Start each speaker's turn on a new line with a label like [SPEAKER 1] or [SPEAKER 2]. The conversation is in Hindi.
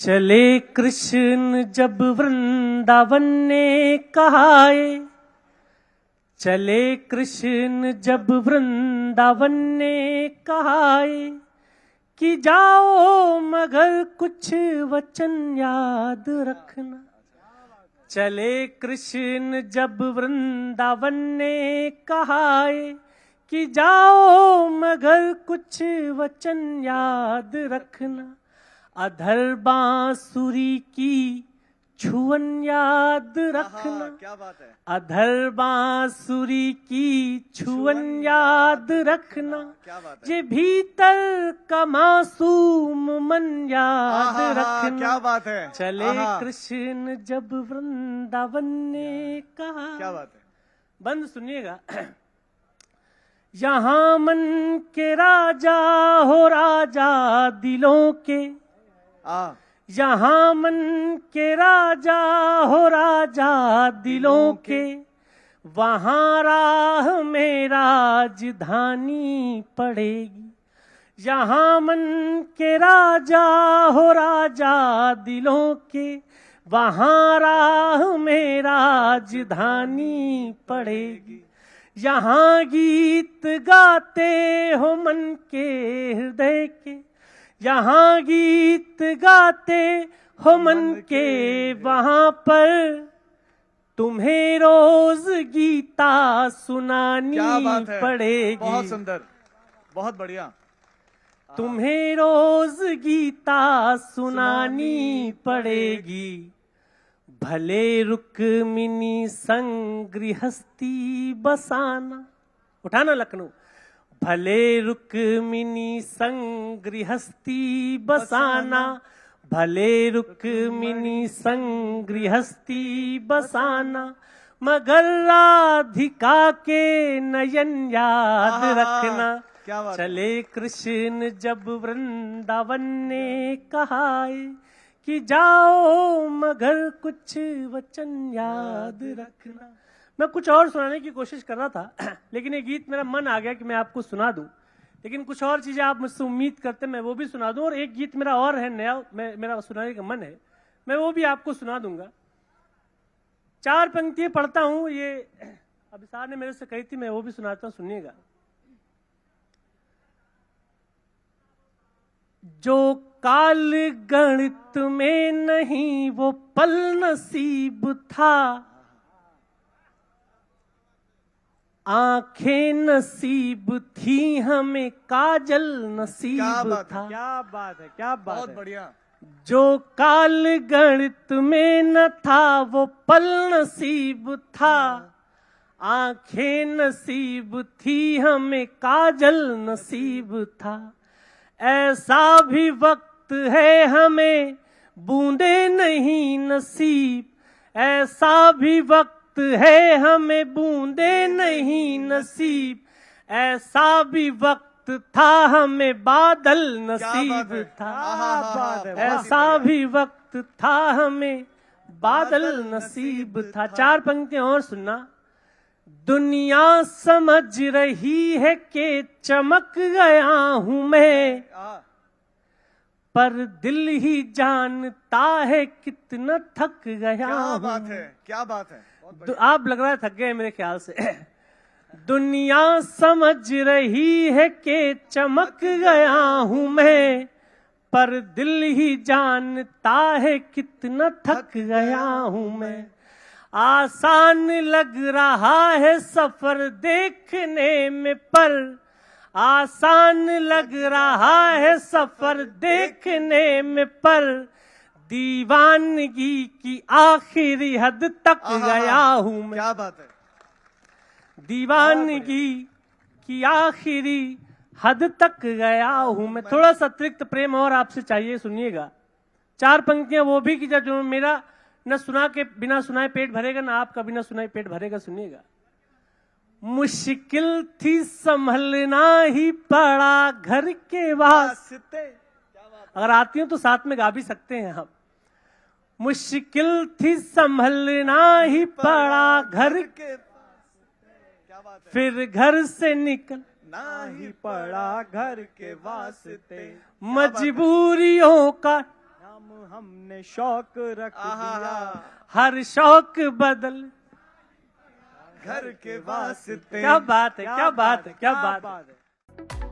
[SPEAKER 1] चले कृष्ण जब वृंदावन ने कहाए, चले कृष्ण जब वृंदावन ने कहाए कि जाओ मगर कुछ वचन याद रखना। चले कृष्ण जब वृंदावन ने कहाए कि जाओ मगर कुछ वचन याद रखना। अधर बांसुरी की छुअन याद रखना।
[SPEAKER 2] क्या बात है।
[SPEAKER 1] अधर बांसुरी की छुअन याद रखना।
[SPEAKER 2] क्या बात है।
[SPEAKER 1] ये भीतर का मासूम मन याद रखना।
[SPEAKER 2] क्या बात है।
[SPEAKER 1] चले कृष्ण जब वृंदावन ने कहा।
[SPEAKER 2] क्या बात है।
[SPEAKER 1] बंद सुनिएगा। यहाँ मन के राजा हो राजा दिलों के, यहाँ मन के राजा हो राजा दिलों के, वहाँ राह में राजधानी पड़ेगी। यहाँ मन के राजा हो राजा दिलों के, वहाँ राह में राजधानी पड़ेगी। यहाँ गीत गाते हो मन के हृदय के, यहाँ गीत गाते हो मन के, वहाँ पर तुम्हें रोज गीता सुनानी पड़ेगी।
[SPEAKER 2] बहुत सुंदर, बहुत बढ़िया।
[SPEAKER 1] तुम्हें रोज गीता सुनानी पड़ेगी। भले रुक्मिनी संग गृहस्थी बसाना, उठाना लखनऊ। भले रुक्मिनी संग गृहस्थी बसाना, भले रुक्मिनी संग गृहस्थी बसाना, मगर राधिका के नयन याद रखना। चले कृष्ण जब वृंदावन ने कहाए कि जाओ मगर कुछ वचन याद रखना। मैं कुछ और सुनाने की कोशिश कर रहा था, लेकिन ये गीत मेरा मन आ गया कि मैं आपको सुना दूं। लेकिन कुछ और चीजें आप मुझसे उम्मीद करते हैं मैं वो भी सुना दूं, और एक गीत मेरा और है नया, मेरा सुनाने का मन है, मैं वो भी आपको सुना दूंगा। 4 पंक्तियां पढ़ता हूं, ये अभिसार ने मेरे से कही थी, मैं वो भी सुनाता हूं, सुनिएगा। जो काल गणित में नहीं वो पल नसीब था, आंखें नसीब थी हमें काजल नसीब था।
[SPEAKER 2] क्या बात है, क्या बात है, बहुत बढ़िया।
[SPEAKER 1] जो काल गणित में न था वो पल नसीब था, आंखें नसीब थी हमें काजल नसीब था। ऐसा भी वक्त है हमें बूंदे नहीं नसीब, ऐसा भी वक्त है हमें बूंदे नहीं नसीब, ऐसा भी वक्त था हमें बादल नसीब था। ऐसा भी वक्त था हमें बादल नसीब था। 4 पंक्तियां और सुनना। दुनिया समझ रही है कि चमक गया हूं मैं, पर दिल ही जानता है कितना थक गया हूं।
[SPEAKER 2] क्या बात है, क्या बात है।
[SPEAKER 1] आप लग रहा है थक गए मेरे ख्याल से। दुनिया समझ रही है कि चमक गया हूं मैं, पर दिल ही जानता है कितना थक गया हूं मैं। आसान लग रहा है सफर देखने में, पर आसान लग रहा है सफर देखने में, पर दीवानगी की आखिरी हद तक गया हूं मैं।
[SPEAKER 2] क्या बात है।
[SPEAKER 1] दीवानगी की आखिरी हद तक गया हूं मैं। थोड़ा सा अतिरिक्त प्रेम और आपसे चाहिए, सुनिएगा। 4 पंक्तियां वो भी कि जो मेरा न सुना के बिना सुनाए पेट भरेगा, ना आपका बिना सुनाए पेट भरेगा, सुनिएगा। मुश्किल थी संभलना ही पड़ा घर के वास्ते। अगर आती हो तो साथ में गा भी सकते हैं हम। मुश्किल थी संभलना ही पड़ा घर के, फिर घर से निकल
[SPEAKER 2] ना ही पड़ा घर के वास्ते।
[SPEAKER 1] मजबूरियों का
[SPEAKER 2] नाम हमने शौक रख दिया,
[SPEAKER 1] हर शौक बदल।
[SPEAKER 2] घर के वास्ते।
[SPEAKER 1] क्या बात है, क्या बात है, क्या बात है।
[SPEAKER 2] है।